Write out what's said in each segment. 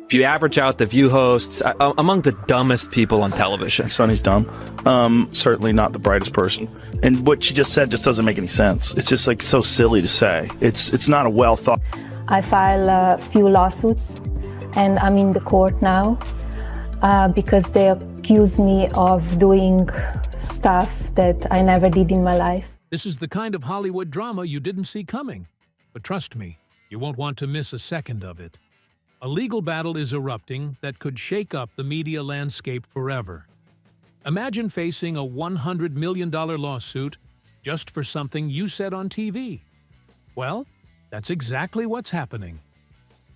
If you average out the View hosts, among the dumbest people on television. Sunny's dumb. Certainly not the brightest person. And what she just said just doesn't make any sense. It's just like so silly to say. It's not a well thought. I filed a few lawsuits and I'm in the court now because they accuse me of doing stuff that I never did in my life. This is the kind of Hollywood drama you didn't see coming. But trust me, you won't want to miss a second of it. A legal battle is erupting that could shake up the media landscape forever. Imagine facing a $100 million lawsuit just for something you said on TV. Well, that's exactly what's happening.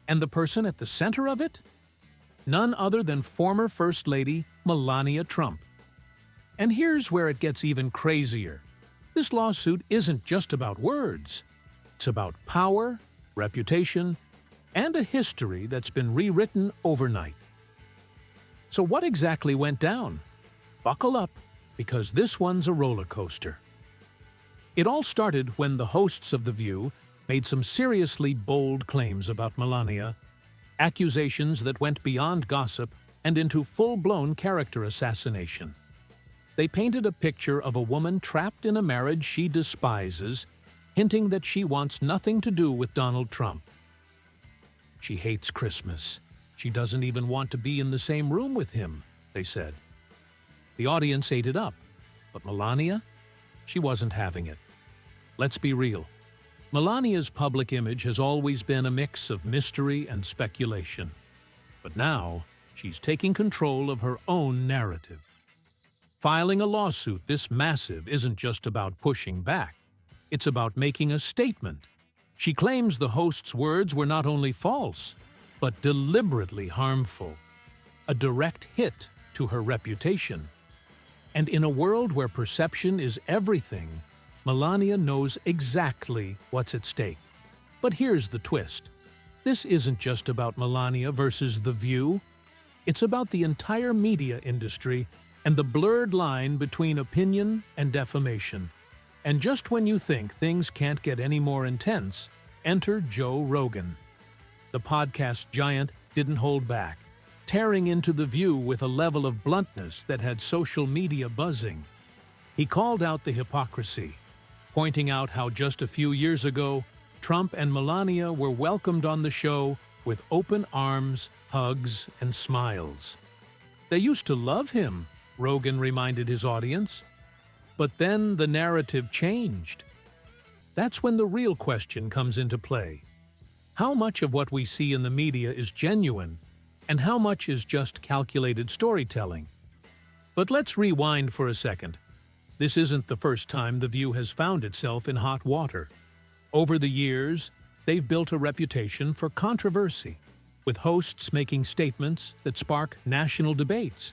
And the person at the center of it? None other than former First Lady Melania Trump. And here's where it gets even crazier. This lawsuit isn't just about words. It's about power, reputation, and a history that's been rewritten overnight. So what exactly went down? Buckle up, because this one's a roller coaster. It all started when the hosts of The View made some seriously bold claims about Melania, accusations that went beyond gossip and into full-blown character assassination. They painted a picture of a woman trapped in a marriage she despises, hinting that she wants nothing to do with Donald Trump. She hates Christmas. She doesn't even want to be in the same room with him, they said. The audience ate it up, but Melania? She wasn't having it. Let's be real. Melania's public image has always been a mix of mystery and speculation. But now, she's taking control of her own narrative. Filing a lawsuit this massive isn't just about pushing back. It's about making a statement. She claims the host's words were not only false, but deliberately harmful. A direct hit to her reputation. And in a world where perception is everything, Melania knows exactly what's at stake. But here's the twist. This isn't just about Melania versus The View. It's about the entire media industry and the blurred line between opinion and defamation. And just when you think things can't get any more intense, enter Joe Rogan. The podcast giant didn't hold back, tearing into The View with a level of bluntness that had social media buzzing. He called out the hypocrisy, pointing out how just a few years ago, Trump and Melania were welcomed on the show with open arms, hugs, and smiles. They used to love him, Rogan reminded his audience. But then the narrative changed. That's when the real question comes into play. How much of what we see in the media is genuine, and how much is just calculated storytelling? But let's rewind for a second. This isn't the first time The View has found itself in hot water. Over the years, they've built a reputation for controversy, with hosts making statements that spark national debates.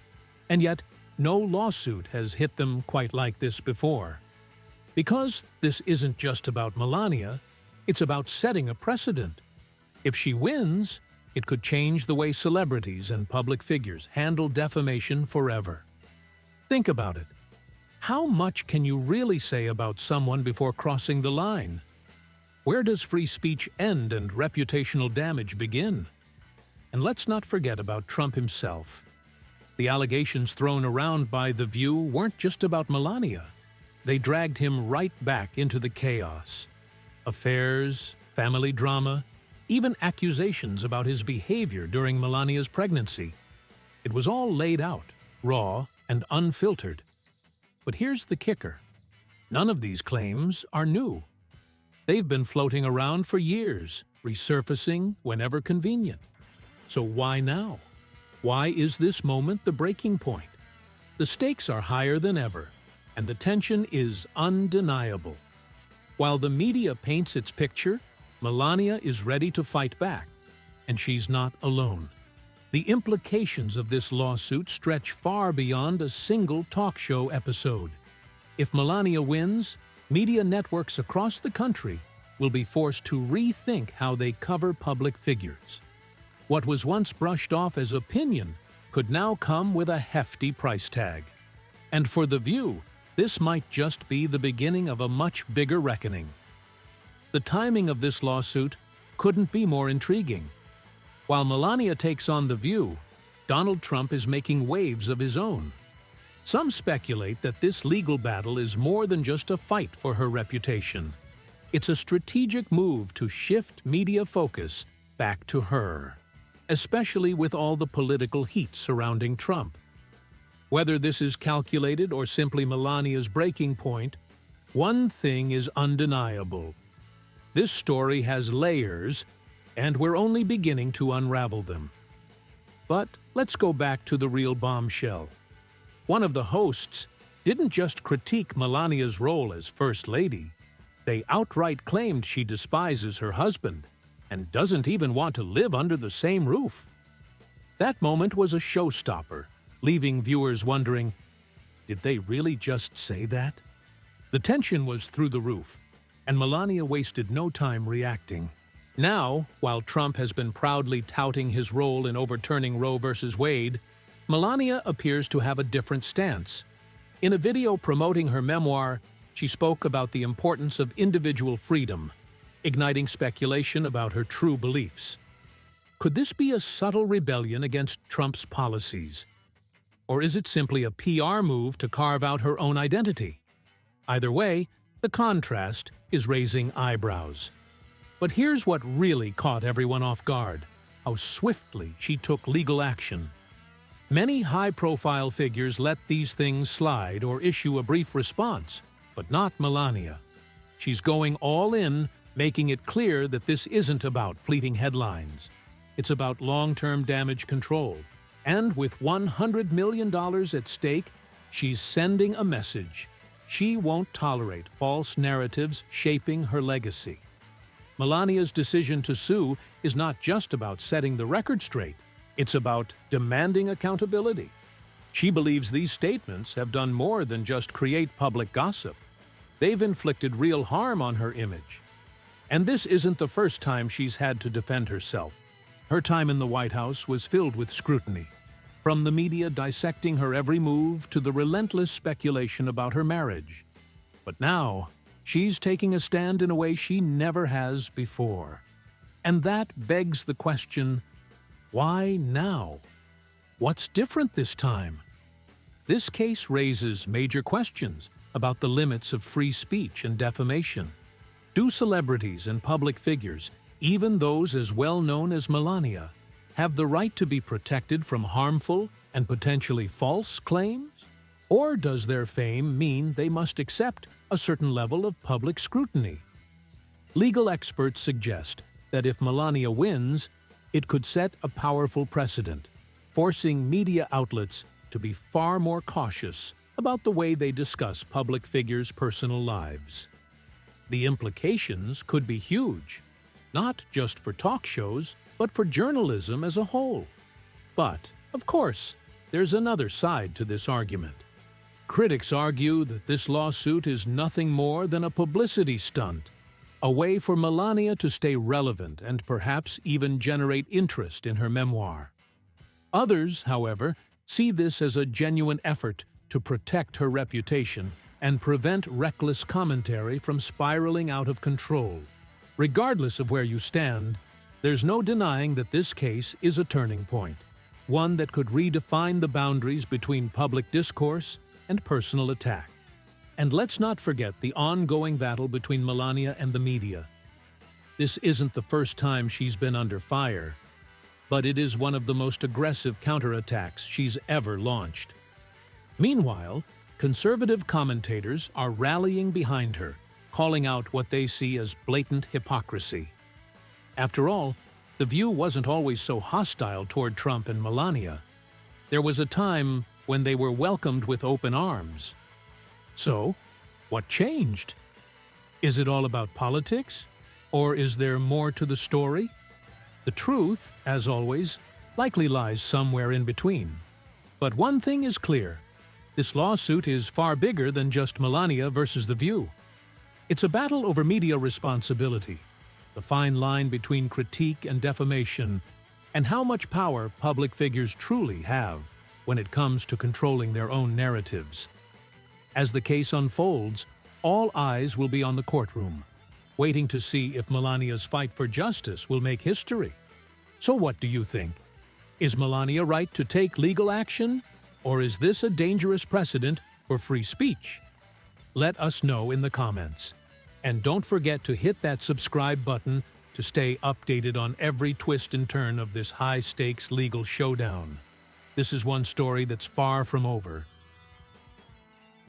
And yet, no lawsuit has hit them quite like this before. Because this isn't just about Melania, it's about setting a precedent. If she wins, it could change the way celebrities and public figures handle defamation forever. Think about it. How much can you really say about someone before crossing the line? Where does free speech end and reputational damage begin? And let's not forget about Trump himself. The allegations thrown around by The View weren't just about Melania. They dragged him right back into the chaos. Affairs, family drama, even accusations about his behavior during Melania's pregnancy. It was all laid out, raw and unfiltered. But here's the kicker. None of these claims are new. They've been floating around for years, resurfacing whenever convenient. So why now? Why is this moment the breaking point? The stakes are higher than ever, and the tension is undeniable. While the media paints its picture, Melania is ready to fight back, and she's not alone. The implications of this lawsuit stretch far beyond a single talk show episode. If Melania wins, media networks across the country will be forced to rethink how they cover public figures. What was once brushed off as opinion could now come with a hefty price tag. And for The View, this might just be the beginning of a much bigger reckoning. The timing of this lawsuit couldn't be more intriguing. While Melania takes on The View, Donald Trump is making waves of his own. Some speculate that this legal battle is more than just a fight for her reputation. It's a strategic move to shift media focus back to her, especially with all the political heat surrounding Trump. Whether this is calculated or simply Melania's breaking point, one thing is undeniable. This story has layers, and we're only beginning to unravel them. But let's go back to the real bombshell. One of the hosts didn't just critique Melania's role as First Lady. They outright claimed she despises her husband and doesn't even want to live under the same roof. That moment was a showstopper, leaving viewers wondering, did they really just say that? The tension was through the roof, and Melania wasted no time reacting. Now, while Trump has been proudly touting his role in overturning Roe v. Wade, Melania appears to have a different stance. In a video promoting her memoir, she spoke about the importance of individual freedom, igniting speculation about her true beliefs. Could this be a subtle rebellion against Trump's policies? Or is it simply a PR move to carve out her own identity? Either way, the contrast is raising eyebrows. But here's what really caught everyone off guard: how swiftly she took legal action. Many high-profile figures let these things slide or issue a brief response, but not Melania. She's going all in, making it clear that this isn't about fleeting headlines. It's about long-term damage control. And with $100 million at stake, she's sending a message. She won't tolerate false narratives shaping her legacy. Melania's decision to sue is not just about setting the record straight. It's about demanding accountability. She believes these statements have done more than just create public gossip. They've inflicted real harm on her image. And this isn't the first time she's had to defend herself. Her time in the White House was filled with scrutiny, from the media dissecting her every move to the relentless speculation about her marriage. But now, she's taking a stand in a way she never has before. And that begs the question, why now? What's different this time? This case raises major questions about the limits of free speech and defamation. Do celebrities and public figures, even those as well-known as Melania, have the right to be protected from harmful and potentially false claims? Or does their fame mean they must accept a certain level of public scrutiny? Legal experts suggest that if Melania wins, it could set a powerful precedent, forcing media outlets to be far more cautious about the way they discuss public figures' personal lives. The implications could be huge, not just for talk shows, but for journalism as a whole. But, of course, there's another side to this argument. Critics argue that this lawsuit is nothing more than a publicity stunt, a way for Melania to stay relevant and perhaps even generate interest in her memoir. Others, however, see this as a genuine effort to protect her reputation and prevent reckless commentary from spiraling out of control. Regardless of where you stand, there's no denying that this case is a turning point, one that could redefine the boundaries between public discourse and personal attack. And let's not forget the ongoing battle between Melania and the media. This isn't the first time she's been under fire, but it is one of the most aggressive counterattacks she's ever launched. Meanwhile, conservative commentators are rallying behind her, calling out what they see as blatant hypocrisy. After all, The View wasn't always so hostile toward Trump and Melania. There was a time when they were welcomed with open arms. So, what changed? Is it all about politics? Or is there more to the story? The truth, as always, likely lies somewhere in between. But one thing is clear. This lawsuit is far bigger than just Melania versus The View. It's a battle over media responsibility, the fine line between critique and defamation, and how much power public figures truly have when it comes to controlling their own narratives. As the case unfolds, all eyes will be on the courtroom, waiting to see if Melania's fight for justice will make history, So what do you think? Is Melania right to take legal action? Or is this a dangerous precedent for free speech? Let us know in the comments. And don't forget to hit that subscribe button to stay updated on every twist and turn of this high-stakes legal showdown. This is one story that's far from over,